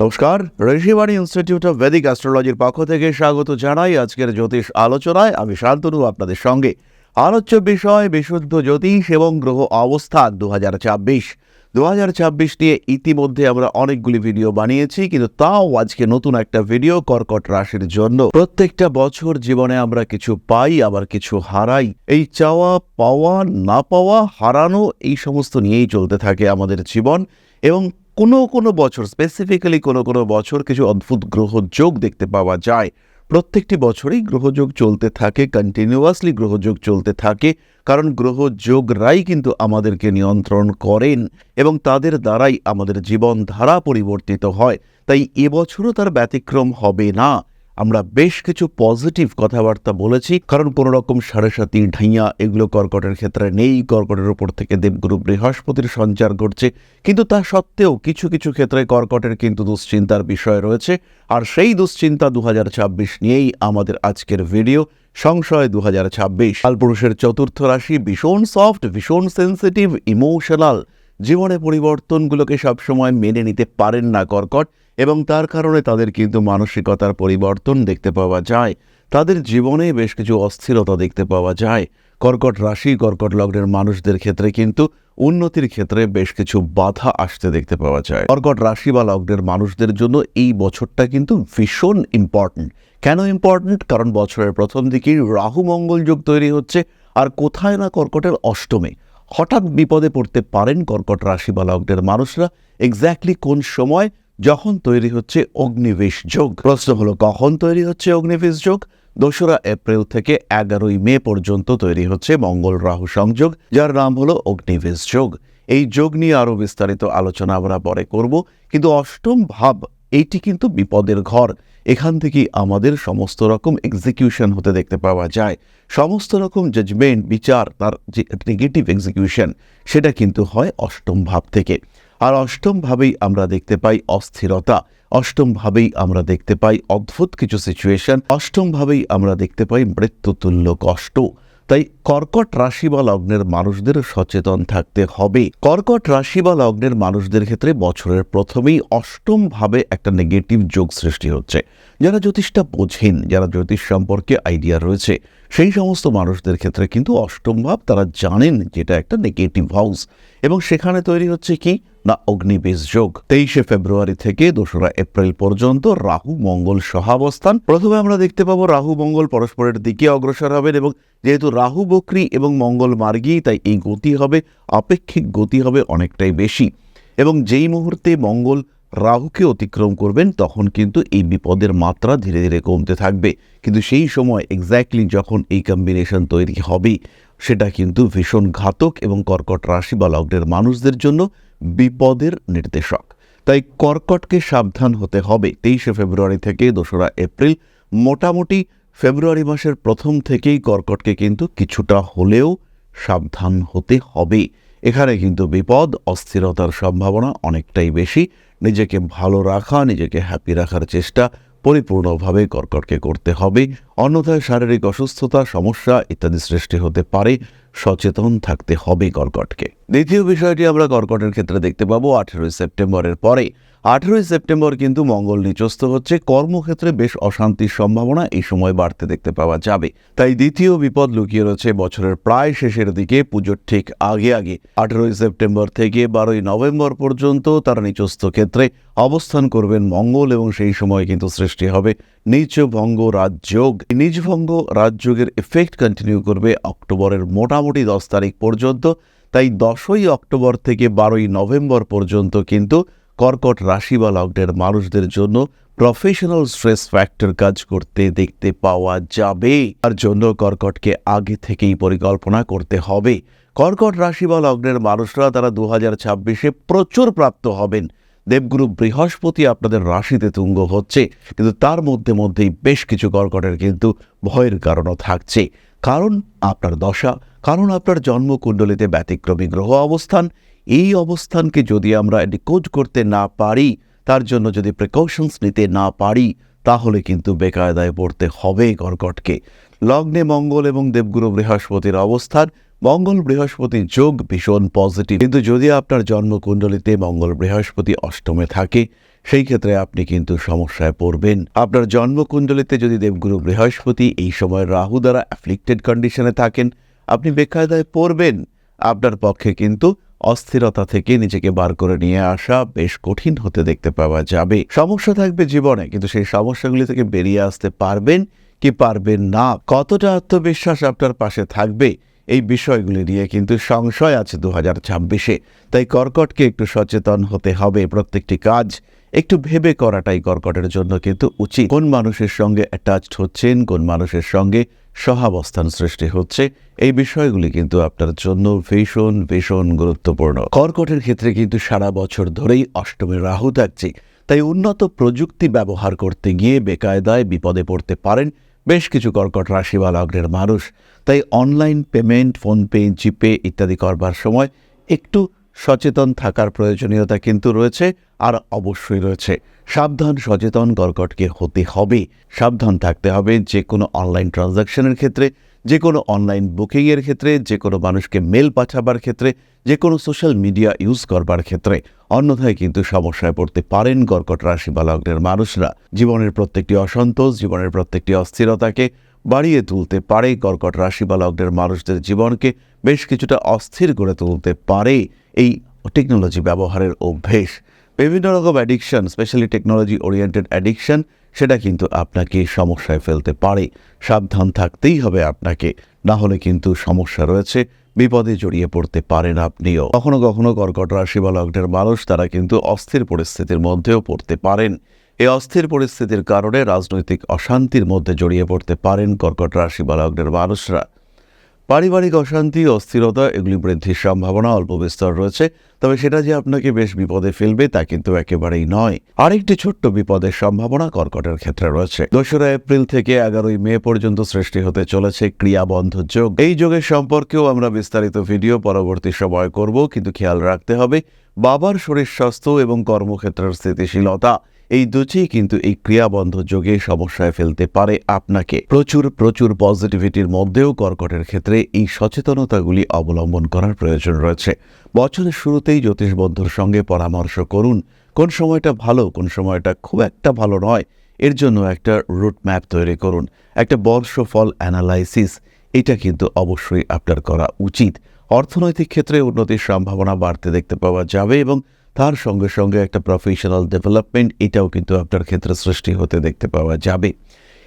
নমস্কার, Rishibani institute of Vedic অ্যাস্ট্রোলজির পক্ষ থেকে স্বাগত জানাই আজকের জ্যোতিষ আলোচনায়। আমি শান্তনু আপনাদের সঙ্গে। আলোচ্য বিষয় বিশুদ্ধ জ্যোতিষ এবং গ্রহ অবস্থান 2026 নিয়ে ইতিমধ্যে আমরা অনেকগুলি ভিডিও বানিয়েছি, কিন্তু তাও আজকে নতুন একটা ভিডিও কর্কট রাশির জন্য। প্রত্যেকটা বছর জীবনে আমরা কিছু পাই, আবার কিছু হারাই। এই চাওয়া পাওয়া, না পাওয়া, হারানো, এই সমস্ত নিয়েই চলতে থাকে আমাদের জীবন। এবং কোনো বছর স্পেসিফিক্যালি কোনো বছর কিছু অদ্ভুত গ্রহযোগ দেখতে পাওয়া যায়। প্রত্যেকটি বছরই গ্রহযোগ চলতে থাকে, কন্টিনিউয়াসলি গ্রহযোগ চলতে থাকে, কারণ গ্রহযোগরাই কিন্তু আমাদেরকে নিয়ন্ত্রণ করেন এবং তাদের দ্বারাই আমাদের জীবনধারা পরিবর্তিত হয়। তাই এবছরও তার ব্যতিক্রম হবে না। আমরা বেশ কিছু পজিটিভ কথাবার্তা বলেছি, কারণ কোনো রকম সাড়ে ঢাইয়া এগুলো কর্কটের ক্ষেত্রে নেই। কর্কটের উপর থেকে দেবগুরু বৃহস্পতির সঞ্চার ঘটছে, কিন্তু তা সত্ত্বেও কিছু কিছু ক্ষেত্রে কর্কটের কিন্তু দুশ্চিন্তার বিষয় রয়েছে। আর সেই দুশ্চিন্তা 2026 নিয়েই আমাদের আজকের ভিডিও। সংশয় 2026 কালপুরুষের চতুর্থ রাশি, ভীষণ সফট, ভীষণ সেন্সিটিভ, ইমোশনাল। জীবনে পরিবর্তনগুলোকে সবসময় মেনে নিতে পারেন না কর্কট, এবং তার কারণে তাদের কিন্তু মানসিকতার পরিবর্তন দেখতে পাওয়া যায়। তাদের জীবনে বেশ কিছু অস্থিরতা দেখতে পাওয়া যায়। কর্কট রাশি, কর্কট লগ্নের মানুষদের ক্ষেত্রে কিন্তু উন্নতির ক্ষেত্রে বেশ কিছু বাধা আসতে দেখতে পাওয়া যায়। কর্কট রাশি বা লগ্নের মানুষদের জন্য এই বছরটা কিন্তু ভীষণ ইম্পর্ট্যান্ট। কেন ইম্পর্ট্যান্ট? কারণ বছরের প্রথম দিকেই রাহু মঙ্গল যোগ তৈরি হচ্ছে, আর কোথায় না কর্কটের অষ্টমে। হঠাৎ বিপদে পড়তে পারেন কর্কট রাশি বা লগ্নের মানুষরা। এক্স্যাক্টলি কোন সময়? যখন তৈরি হচ্ছে অগ্নিবেশ যোগ। প্রশ্ন হলো, কখন তৈরি হচ্ছে অগ্নিবেশ যোগ? 2রা এপ্রিল থেকে 11ই মে পর্যন্ত তৈরি হচ্ছে মঙ্গল রাহু সংযোগ, যার নাম হলো অগ্নিবেশ যোগ। এই যোগ নিয়ে আরো বিস্তারিত আলোচনা আমরা পরে করব, কিন্তু অষ্টম ভাব এইটি কিন্তু বিপদের ঘর। এখান থেকেই আমাদের সমস্ত রকম এক্সিকিউশন হতে দেখতে পাওয়া যায়। সমস্ত রকম জাজমেন্ট, বিচার, তার যে নেগেটিভ এক্সিকিউশন, সেটা কিন্তু হয় অষ্টম ভাব থেকে। আর অষ্টম ভাবেই আমরা দেখতে পাই অস্থিরতা, অষ্টম ভাবেই আমরা দেখতে পাই অদ্ভুত কিছু সিচুয়েশন, অষ্টম ভাবেই আমরা দেখতে পাই মৃত্যুতুল্য কষ্ট। তাই কর্কট রাশি বা লগ্নের মানুষদের সচেতন থাকতে হবে। কর্কট রাশি বা লগ্নের মানুষদের ক্ষেত্রে বছরের প্রথমেই অষ্টম ভাবে একটা নেগেটিভ যোগ সৃষ্টি হচ্ছে। যারা জ্যোতিষটা বোঝেন, যারা জ্যোতিষ সম্পর্কে আইডিয়া রয়েছে, সেই সমস্ত মানুষদের ক্ষেত্রে কিন্তু অষ্টম ভাব, তারা জানেন যেটা একটা নেগেটিভ হাউস, এবং সেখানে তৈরি হচ্ছে কি না অগ্নিবেশ যোগ। 23শে ফেব্রুয়ারি থেকে 2রা এপ্রিল পর্যন্ত রাহু মঙ্গল সহাবস্থান। প্রথমে আমরা দেখতে পাবো রাহু মঙ্গল পরস্পরের দিকে অগ্রসর হবেন, এবং যেহেতু রাহু বক্রী এবং মঙ্গল মার্গী, তাই এই গতি হবে, আপেক্ষিক গতি হবে অনেকটাই বেশি। এবং যেই মুহূর্তে মঙ্গল রাহুকে অতিক্রম করবেন, তখন কিন্তু এই বিপদের মাত্রা ধীরে ধীরে কমতে থাকবে। কিন্তু সেই সময় এক্স্যাক্টলি যখন এই কম্বিনেশন তৈরি হবে, সেটা কিন্তু ভীষণ ঘাতক এবং কর্কট রাশি বা লগ্নের মানুষদের জন্য বিপদের নির্দেশক। তাই কর্কটকে সাবধান হতে হবে। 23শে ফেব্রুয়ারি থেকে 2রা এপ্রিল, মোটামুটি ফেব্রুয়ারি মাসের প্রথম থেকেই কর্কটকে কিন্তু কিছুটা হলেও সাবধান হতে হবে। এখানে কিন্তু বিপদ, অস্থিরতার সম্ভাবনা অনেকটাই বেশি। নিজেকে ভালো রাখা, নিজেকে হ্যাপি রাখার চেষ্টা পরিপূর্ণভাবে কর্কটকে করতে হবে, অন্যথায় শারীরিক অসুস্থতা, সমস্যা ইত্যাদি সৃষ্টি হতে পারে। সচেতন থাকতে হবে কর্কটকে। দ্বিতীয় বিষয়টি আমরা কর্কটের ক্ষেত্রে দেখতে পাবো 18ই সেপ্টেম্বরের পরে। 18ই সেপ্টেম্বর কিন্তু মঙ্গল নিচস্থ হচ্ছে। কর্মক্ষেত্রে বেশ অশান্তির সম্ভাবনা এই সময় বাড়তে দেখতে পাওয়া যাবে। তাই দ্বিতীয় বিপদ লুকিয়ে রয়েছে বছরের প্রায় শেষের দিকে, পুজোর ঠিক আগে। 18ই সেপ্টেম্বর থেকে 12ই নভেম্বর পর্যন্ত তারা নিচস্থ ক্ষেত্রে অবস্থান করবেন মঙ্গল, এবং সেই সময় কিন্তু সৃষ্টি হবে নীচভঙ্গ রাজযোগ। নীচভঙ্গ রাজযোগের এফেক্ট কন্টিনিউ করবে অক্টোবরের মোটামুটি 10 তারিখ পর্যন্ত। তাই 10ই অক্টোবর থেকে 12ই নভেম্বর পর্যন্ত কিন্তু কর্কট রাশি বা লগ্নের মানুষদের জন্য প্রফেশনাল স্ট্রেস ফ্যাক্টর কাজ করতে দেখতে পাওয়া যাবে। তার জন্য কর্কটকে আগে থেকেই পরিকল্পনা করতে হবে। কর্কট রাশি বা লগ্নের মানুষরা তারা 2026-এ প্রচুর প্রাপ্ত হবেন। দেবগুরু বৃহস্পতি আপনাদের রাশিতে তুঙ্গ হচ্ছে, কিন্তু তার মধ্যেই বেশ কিছু কর্কটের কিন্তু ভয়ের কারণও থাকছে। কারণ আপনার দশা, কারণ আপনার জন্মকুণ্ডলিতে ব্যতিক্রমী গ্রহ অবস্থান। এই অবস্থানকে যদি আমরা ডিকোড করতে না পারি, তার জন্য যদি প্রিকশনস নিতে না পারি, তাহলে কিন্তু বেকায়দায় পড়তে হবে কর্কটকে। লগ্নে মঙ্গল এবং দেবগুরু বৃহস্পতির অবস্থান, মঙ্গল বৃহস্পতি যোগ ভীষণ পজিটিভ, কিন্তু যদি আপনার জন্মকুণ্ডলিতে মঙ্গল বৃহস্পতি অষ্টমে থাকে, সেই ক্ষেত্রে আপনি কিন্তু সমস্যায় পড়বেন। আপনার জন্মকুণ্ডলিতে যদি দেবগুরু বৃহস্পতি এই সময় রাহু দ্বারা অ্যাফ্লিক্টেড কন্ডিশনে থাকেন, আপনি বেকায়দায় পড়বেন। আপনার পক্ষে কিন্তু অস্থিরতা থেকে নিজেকে বার করে নিয়ে আসা বেশ কঠিন হতে দেখতে পাওয়া যাবে। সমস্যা থাকবে জীবনে, কিন্তু সেই সমস্যাগুলি থেকে বেরিয়ে আসতে পারবেন কি পারবেন না, কতটা আত্মবিশ্বাস আপনার পাশে থাকবে, এই বিষয়গুলি নিয়ে কিন্তু সংশয় আছে 2026-এ। তাই কর্কটকে একটু সচেতন হতে হবে। প্রত্যেকটি কাজ একটু ভেবে করাটাই কর্কটের জন্য কিন্তু উচিত। কোন মানুষের সঙ্গে অ্যাটাচড হচ্ছেন, কোন মানুষের সঙ্গে সহাবস্থান সৃষ্টি হচ্ছে, এই বিষয়গুলি কিন্তু আপনার জন্য ভীষণ ভীষণ গুরুত্বপূর্ণ। কর্কটের ক্ষেত্রে কিন্তু সারা বছর ধরেই অষ্টমে রাহু থাকছে, তাই উন্নত প্রযুক্তি ব্যবহার করতে গিয়ে বেকায়দায় বিপদে পড়তে পারেন বেশ কিছু কর্কট রাশি বা লগ্নের মানুষ। তাই অনলাইন পেমেন্ট, ফোনপে, জিপে ইত্যাদি করবার সময় একটু সচেতন থাকার প্রয়োজনীয়তা কিন্তু রয়েছে, আর অবশ্যই রয়েছে। সাবধান সচেতন কর্কটকে হতে হবে। সাবধান থাকতে হবে যে কোনো অনলাইন ট্রানজাকশনের ক্ষেত্রে, যে কোনো অনলাইন বুকিংয়ের ক্ষেত্রে, যে কোনো মানুষকে মেল পাঠাবার ক্ষেত্রে, যে কোনো সোশ্যাল মিডিয়া ইউজ করবার ক্ষেত্রে। অন্যথায় কিন্তু সমস্যায় পড়তে পারেন কর্কট রাশি বা লগ্নের মানুষরা। জীবনের প্রত্যেকটি অসন্তোষ, জীবনের প্রত্যেকটি অস্থিরতাকে বাড়িয়ে তুলতে পারে। কর্কট রাশি বা লগ্নের মানুষদের জীবনকে বেশ কিছুটা অস্থির করে তুলতে পারে এই টেকনোলজি ব্যবহারের অভ্যেস। বিভিন্ন রকম addiction, specially technology oriented addiction, সেটা কিন্তু আপনাকে সমস্যায় ফেলতে পারে। সাবধান থাকতেই হবে আপনাকে, না হলে কিন্তু সমস্যা রয়েছে, বিপদে জড়িয়ে পড়তে পারেন আপনিও। কখনো কখনো কর্কট রাশি বা লগ্নের মানুষ তারা কিন্তু অস্থির পরিস্থিতির মধ্যেও পড়তে পারেন। এই অস্থির পরিস্থিতির কারণে রাজনৈতিক অশান্তির মধ্যে জড়িয়ে পড়তে পারেন কর্কট রাশি বা লগ্নের মানুষরা। পারিবারিক অশান্তি, অস্থিরতা এগুলি বৃদ্ধির সম্ভাবনা অল্প বিস্তর রয়েছে, তবে সেটা যে আপনাকে বেশ বিপদে ফেলবে তা কিন্তু একেবারেই নয়। আরেকটি ছোট্ট বিপদের সম্ভাবনা কর্কটের ক্ষেত্রে রয়েছে। 2রা এপ্রিল থেকে 11ই মে পর্যন্ত সৃষ্টি হতে চলেছে ক্রিয়াবন্ধ যোগ। এই যোগের সম্পর্কেও আমরা বিস্তারিত ভিডিও পরবর্তী সময় করব, কিন্তু খেয়াল রাখতে হবে বাবার শরীর স্বাস্থ্য এবং কর্মক্ষেত্রের স্থিতিশীলতা, এই দুটি কিন্তু এই ক্রিয়াবন্ধ যোগে সমস্যায় ফেলতে পারে আপনাকে। প্রচুর প্রচুর পজিটিভিটির মধ্যেও কর্কটের ক্ষেত্রে এই সচেতনতাগুলি অবলম্বন করার প্রয়োজন রয়েছে। বছরের শুরুতেই জ্যোতিষ বন্ধুর সঙ্গে পরামর্শ করুন, কোন সময়টা ভালো, কোন সময়টা খুব একটা ভালো নয়। এর জন্য একটা রুট ম্যাপ তৈরি করুন, একটা বর্ষফল অ্যানালাইসিস, এটা কিন্তু অবশ্যই আপনার করা উচিত। অর্থনৈতিক ক্ষেত্রে উন্নতির সম্ভাবনা বাড়তে দেখতে পাওয়া যাবে, এবং তার সঙ্গে সঙ্গে একটা প্রফেশনাল ডেভেলপমেন্ট, এটাও কিন্তু আপনার ক্ষেত্রে সৃষ্টি হতে দেখতে পাওয়া যাবে।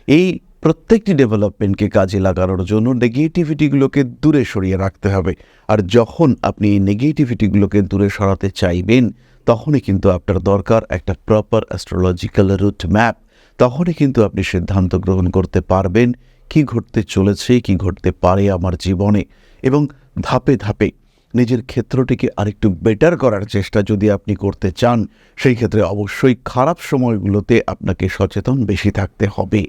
এই প্রত্যেকটি ডেভেলপমেন্টকে কাজে লাগানোর জন্য নেগেটিভিটিগুলোকে দূরে সরিয়ে রাখতে হবে। আর যখন আপনি এই নেগেটিভিটিগুলোকে দূরে সরাতে চাইবেন, তখনই কিন্তু আপনার দরকার একটা প্রপার অ্যাস্ট্রোলজিক্যাল রুট ম্যাপ। তখনই কিন্তু আপনি সিদ্ধান্ত গ্রহণ করতে পারবেন কি ঘটতে চলেছে, কি ঘটতে পারে আমার জীবনে, এবং ধাপে ধাপে নিজের ক্ষেত্রটিকে আরেকটু বেটার করার চেষ্টা যদি আপনি করতে চান, সেই ক্ষেত্রে অবশ্যই খারাপ সময়গুলোতে আপনাকে সচেতন বেশি থাকতে হবে।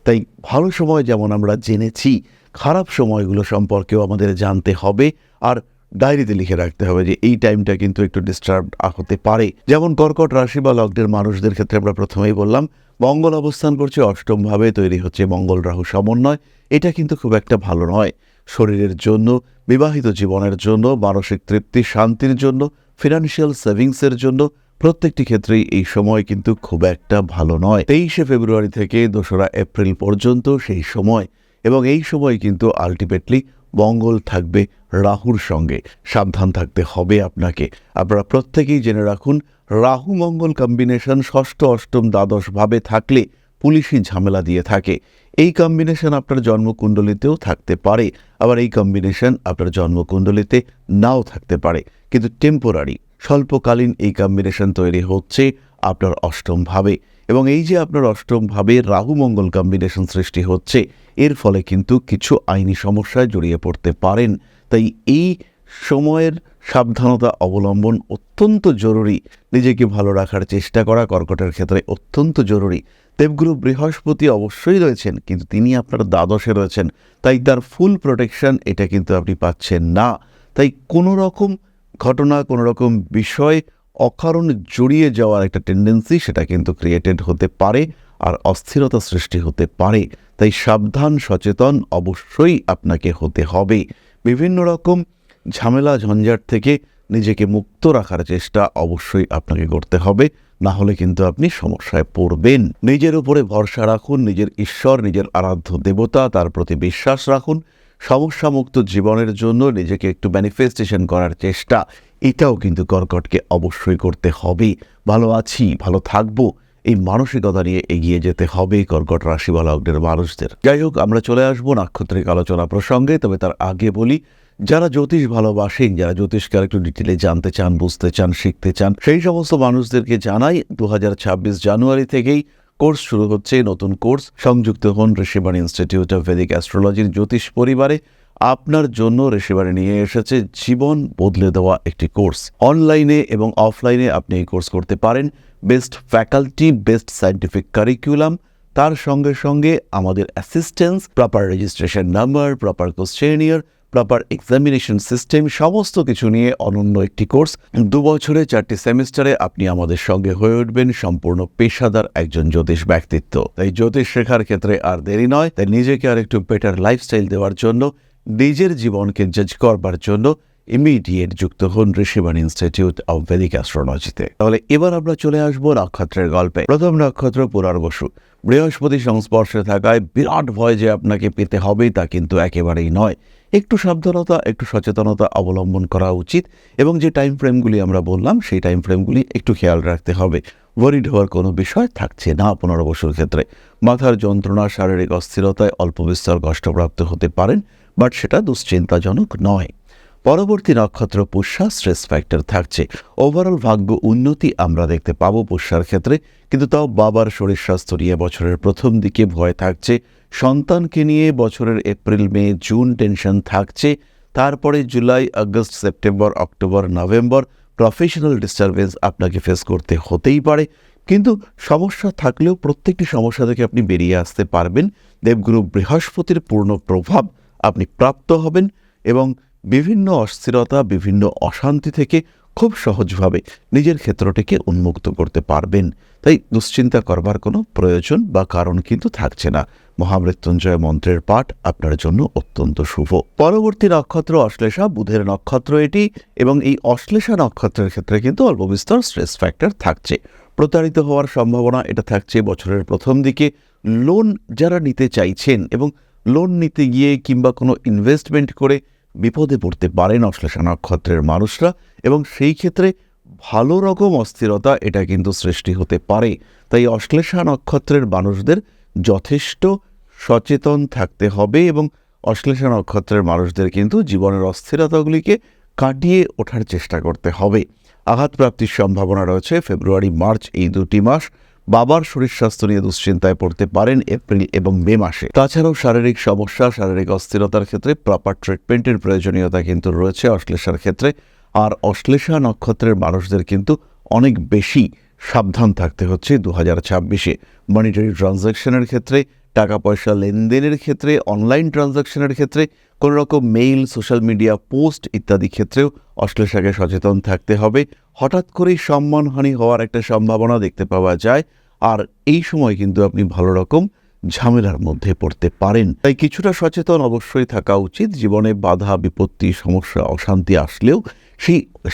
তাই ভালো সময় যেমন আমরা জেনেছি, খারাপ সময়গুলো সম্পর্কেও আমাদের জানতে হবে, আর ডায়েরিতে লিখে রাখতে হবে যে এই টাইমটা কিন্তু একটু ডিস্টার্ব হতে পারে। যেমন কর্কট রাশি বা লগ্নের মানুষদের ক্ষেত্রে আমরা প্রথমেই বললাম মঙ্গল অবস্থান করছে অষ্টমভাবে, তৈরি হচ্ছে মঙ্গল রাহু সমন্বয়। এটা কিন্তু খুব একটা ভালো নয় শরীরের জন্য, বিবাহিত জীবনের জন্য, মানসিক তৃপ্তি শান্তির জন্য, ফিনান্সিয়াল সেভিংসের জন্য। প্রত্যেকটি ক্ষেত্রেই এই সময় কিন্তু খুব একটা ভালো নয়। 23শে ফেব্রুয়ারি থেকে 2রা এপ্রিল পর্যন্ত সেই সময়, এবং এই সময় কিন্তু আলটিমেটলি মঙ্গল থাকবে রাহুর সঙ্গে। সাবধান থাকতে হবে আপনাকে। আপনারা প্রত্যেকেই জেনে রাখুন, রাহু মঙ্গল কম্বিনেশন ষষ্ঠ, অষ্টম, দ্বাদশ ভাবে থাকলে পুলিশি ঝামেলা দিয়ে থাকে। এই কম্বিনেশন আপনার জন্মকুণ্ডলিতেও থাকতে পারে, আবার এই কম্বিনেশন আপনার জন্মকুণ্ডলিতে নাও থাকতে পারে, কিন্তু টেম্পোরারি, স্বল্পকালীন এই কম্বিনেশন তৈরি হচ্ছে আপনার অষ্টম ভাবে। এবং এই যে আপনার অষ্টম ভাবে রাহু মঙ্গল কম্বিনেশন সৃষ্টি হচ্ছে, এর ফলে কিন্তু কিছু আইনি সমস্যায় জড়িয়ে পড়তে পারেন। তাই এই সময়ের সাবধানতা অবলম্বন অত্যন্ত জরুরি। নিজেকে ভালো রাখার চেষ্টা করা কর্কটের ক্ষেত্রে অত্যন্ত জরুরি। দেবগুরু বৃহস্পতি অবশ্যই রয়েছেন, কিন্তু তিনি আপনার দ্বাদশে রয়েছেন, তাই তার ফুল প্রোটেকশন এটা কিন্তু আপনি পাচ্ছেন না। তাই কোনো রকম ঘটনা, কোনো রকম বিষয় অকারণ জড়িয়ে যাওয়ার একটা টেন্ডেন্সি সেটা কিন্তু ক্রিয়েটেড হতে পারে, আর অস্থিরতা সৃষ্টি হতে পারে। তাই সাবধান সচেতন অবশ্যই আপনাকে হতে হবে। বিভিন্ন রকম ঝামেলা ঝঞ্ঝাট থেকে নিজেকে মুক্ত রাখার চেষ্টা অবশ্যই আপনাকে করতে হবে। না হলে কিন্তু আপনি সমস্যায় পড়বেন। নিজের উপরে ভরসা রাখুন, নিজের ঈশ্বর, নিজের আরাধ্য দেবতা, তার প্রতি বিশ্বাস রাখুন। সমস্যামুক্ত জীবনের জন্য নিজেকে একটু ম্যানিফেস্টেশন করার চেষ্টা, এটাও কিন্তু কর্কটকে অবশ্যই করতে হবে। ভালো আছি, ভালো থাকবো, এই মানসিকতা নিয়ে এগিয়ে যেতে হবে কর্কট রাশি বা লগ্নের মানুষদের। যাই হোক, আমরা চলে আসবো নাক্ষত্রিক আলোচনা প্রসঙ্গে। তবে তার আগে বলি, যারা জ্যোতিষ ভালোবাসেন, যারা জ্যোতিষকে একটু ডিটেলে জানতে চান, বুঝতে চান, শিখতে চান, সেই সমস্ত মানুষদেরকে জানাই 2026 জানুয়ারি থেকেই কোর্স শুরু হচ্ছে, নতুন কোর্স। সংযুক্ত হন ঋষিবাণী ইনস্টিটিউট অফ ভেদিক অ্যাস্ট্রোলজির জ্যোতিষ পরিবারে। আপনার জন্য ঋষিবাণী নিয়ে এসেছে জীবন বদলে দেওয়া একটি কোর্স। অনলাইনে এবং অফলাইনে আপনি এই কোর্স করতে পারেন। Best faculty, best scientific curriculum, তার সঙ্গে সঙ্গে আমাদের assistance, proper registration number, proper questionnaire, proper examination system, সমস্ত কিছু নিয়ে অনন্য একটি কোর্স। 2 বছরে 4টি সেমিস্টারে আপনি আমাদের সঙ্গে হয়ে উঠবেন সম্পূর্ণ পেশাদার একজন জ্যোতিষ ব্যক্তিত্ব। তাই জ্যোতিষ শেখার ক্ষেত্রে আর দেরি নয়। তাই নিজেকে আর একটু বেটার লাইফস্টাইল দেওয়ার জন্য, নিজের জীবনকে জাজ করবার জন্য ইমিডিয়েট যুক্ত হন ঋষিবাণী ইনস্টিটিউট অফ ভেদিক অ্যাস্ট্রোলজিতে। তাহলে এবার আমরা চলে আসবো নক্ষত্রের গল্পে। প্রথম নক্ষত্র পুনর্বসু। বৃহস্পতি সংস্পর্শে থাকায় বিরাট ভয় যে আপনাকে পেতে হবে তা কিন্তু একেবারেই নয়। একটু সাবধানতা, একটু সচেতনতা অবলম্বন করা উচিত এবং যে টাইম ফ্রেমগুলি আমরা বললাম সেই টাইম ফ্রেমগুলি একটু খেয়াল রাখতে হবে। ওয়ারিড হওয়ার কোনো বিষয় থাকছে না পুনর্বসুর ক্ষেত্রে। মাথার যন্ত্রণা, শারীরিক অস্থিরতায় অল্প বিস্তর কষ্টপ্রাপ্ত হতে পারেন, বাট সেটা দুশ্চিন্তাজনক নয়। পরবর্তী নক্ষত্র পুষ্যা, স্ট্রেস ফ্যাক্টর থাকছে। ওভারঅল ভাগ্য উন্নতি আমরা দেখতে পাবো পুষ্যার ক্ষেত্রে, কিন্তু তাও বাবার শরীর স্বাস্থ্য নিয়ে বছরের প্রথম দিকে ভয় থাকছে। সন্তানকে নিয়ে বছরের এপ্রিল, মে, জুন টেনশন থাকছে। তারপরে July, August, September, October, November professional disturbance আপনাকে ফেস করতে হতেই পারে। কিন্তু সমস্যা থাকলেও প্রত্যেকটি সমস্যা থেকে আপনি বেরিয়ে আসতে পারবেন। দেবগুরু বৃহস্পতির পূর্ণ প্রভাব আপনি প্রাপ্ত হবেন এবং বিভিন্ন অস্থিরতা, বিভিন্ন অশান্তি থেকে খুব সহজভাবে নিজের ক্ষেত্রটিকে উন্মুক্ত করতে পারবেন। তাই দুশ্চিন্তা করবার কোনো প্রয়োজন বা কারণ কিন্তু থাকছে না। মহামৃত্যুঞ্জয় মন্ত্রের পাঠ আপনার জন্য অত্যন্ত শুভ। পরবর্তী নক্ষত্র অশ্লেষা, বুধের নক্ষত্র এটি, এবং এই অশ্লেষা নক্ষত্রের ক্ষেত্রে কিন্তু অল্প বিস্তর স্ট্রেস ফ্যাক্টর থাকছে। প্রতারিত হওয়ার সম্ভাবনা এটা থাকছে বছরের প্রথম দিকে। লোন যারা নিতে চাইছেন এবং লোন নিতে গিয়ে কিংবা কোনো ইনভেস্টমেন্ট করে বিপদে পড়তে পারেন অশ্লেষা নক্ষত্রের মানুষরা, এবং সেই ক্ষেত্রে ভালো রকম অস্থিরতা এটা কিন্তু সৃষ্টি হতে পারে। তাই অশ্লেষা নক্ষত্রের মানুষদের যথেষ্ট সচেতন থাকতে হবে এবং অশ্লেষা নক্ষত্রের মানুষদের কিন্তু জীবনের অস্থিরতাগুলিকে কাটিয়ে ওঠার চেষ্টা করতে হবে। আঘাতপ্রাপ্তির সম্ভাবনা রয়েছে ফেব্রুয়ারি, মার্চ, এই 2টি মাস। বাবার শরীর স্বাস্থ্য নিয়ে দুশ্চিন্তায় পড়তে পারেন এপ্রিল এবং মে মাসে। তাছাড়াও শারীরিক সমস্যা, শারীরিক অস্থিরতার ক্ষেত্রে প্রপার ট্রিটমেন্টের প্রয়োজনীয়তা কিন্তু রয়েছে অশ্লেষার ক্ষেত্রে। আর অশ্লেষা নক্ষত্রের মানুষদের কিন্তু অনেক বেশি সাবধান থাকতে হচ্ছে 2026-এ। মনিটারি ট্রানজ্যাকশনের ক্ষেত্রে, টাকা পয়সা লেনদেনের ক্ষেত্রে, অনলাইন ট্রানজ্যাকশনের ক্ষেত্রে, কোনো রকম মেইল, সোশ্যাল মিডিয়া পোস্ট ইত্যাদি ক্ষেত্রেও অশ্লেষাকে সচেতন থাকতে হবে। হঠাৎ করেই সম্মানহানি হওয়ার একটা সম্ভাবনা দেখতে পাওয়া যায়, আর এই সময় কিন্তু আপনি ভালো রকম ঝামেলার মধ্যে পড়তে পারেন। তাই কিছুটা সচেতন অবশ্যই থাকা উচিত। জীবনে বাধা, বিপত্তি, সমস্যা, অশান্তি আসলেও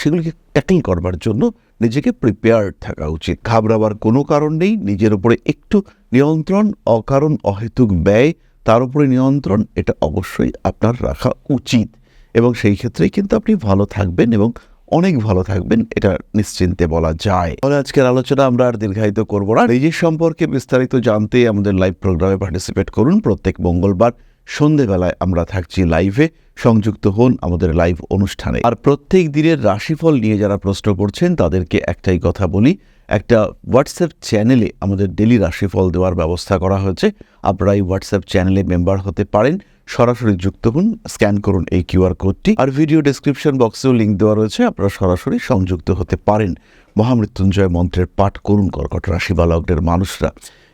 সেগুলিকে ট্যাকল করবার জন্য নিজেকে প্রিপেয়ার্ড থাকা উচিত। ঘাবড়াবার কোনো কারণ নেই। নিজের উপরে একটু নিয়ন্ত্রণ, অকারণ অহেতুক ব্যয়, তার উপরে নিয়ন্ত্রণ, এটা অবশ্যই আপনার রাখা উচিত এবং সেই ক্ষেত্রেই কিন্তু আপনি ভালো থাকবেন এবং অনেক ভালো থাকবেন, এটা নিশ্চিন্তে বলা যায়। তাহলে আজকের আলোচনা আমরা আর দীর্ঘায়িত করব না। নিজের সম্পর্কে বিস্তারিত জানতে আমাদের লাইভ প্রোগ্রামে পার্টিসিপেট করুন। প্রত্যেক মঙ্গলবার সন্ধেবেলায় আমরা থাকছি লাইভে। সংযুক্ত হন আমাদের লাইভ অনুষ্ঠানে। আর প্রত্যেক দিনের রাশিফল নিয়ে যারা প্রশ্ন করছেন তাদেরকে একটাই কথা বলি, একটা হোয়াটসঅ্যাপ চ্যানেলে আমাদের ডেলি রাশিফল দেওয়ার ব্যবস্থা করা হয়েছে। আপনারা এই হোয়াটসঅ্যাপ চ্যানেলে মেম্বার হতে পারেন। সরাসরি যুক্ত হন, স্ক্যান করুন এই কিউআর কোডটি, আর ভিডিও ডেসক্রিপশন বক্সেও লিঙ্ক দেওয়া রয়েছে, আপনারা সরাসরি সংযুক্ত হতে পারেন। মহামৃত্যুঞ্জয় মন্ত্রের পাঠ করুন কর্কট রাশি বা লগ্নের মানুষরা,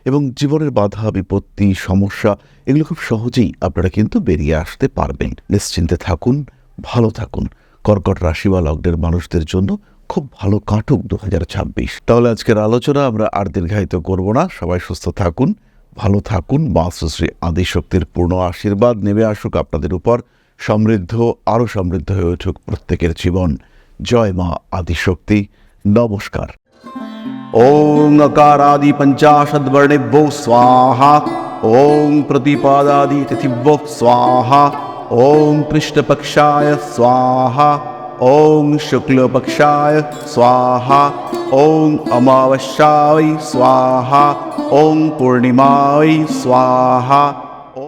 এবং জীবনের বাধা, বিপত্তি, সমস্যা এগুলো খুব সহজেই আপনারা কিন্তু বেরিয়ে আসতে পারবেন। নিশ্চিন্তে থাকুন, ভালো থাকুন। কর্কট রাশি বা লগ্নের মানুষদের জন্য খুব ভালো কাটুক 2026। তাহলে আজকের আলোচনা আমরা আর দীর্ঘায়িত করব না। সবাই সুস্থ থাকুন, ভালো থাকুন। মা শ্রী আদিশক্তির পূর্ণ আশীর্বাদ নেমে আসুক আপনাদের উপর। সমৃদ্ধ, আরও সমৃদ্ধ হয়ে উঠুক প্রত্যেকের জীবন। জয় মা আদিশক্তি। নমস্কার। ओम अकारादि पंचाशद्वर्णेभ्यो स्वाहा। ओम प्रतिपादादि तिथिभ्यो स्वाहा। ओम कृष्णपक्षाय स्वाहा। ओम शुक्लपक्षाय स्वाहा। ओम अमावस्याय स्वाहा। ओम पूर्णिमाय स्वाहा।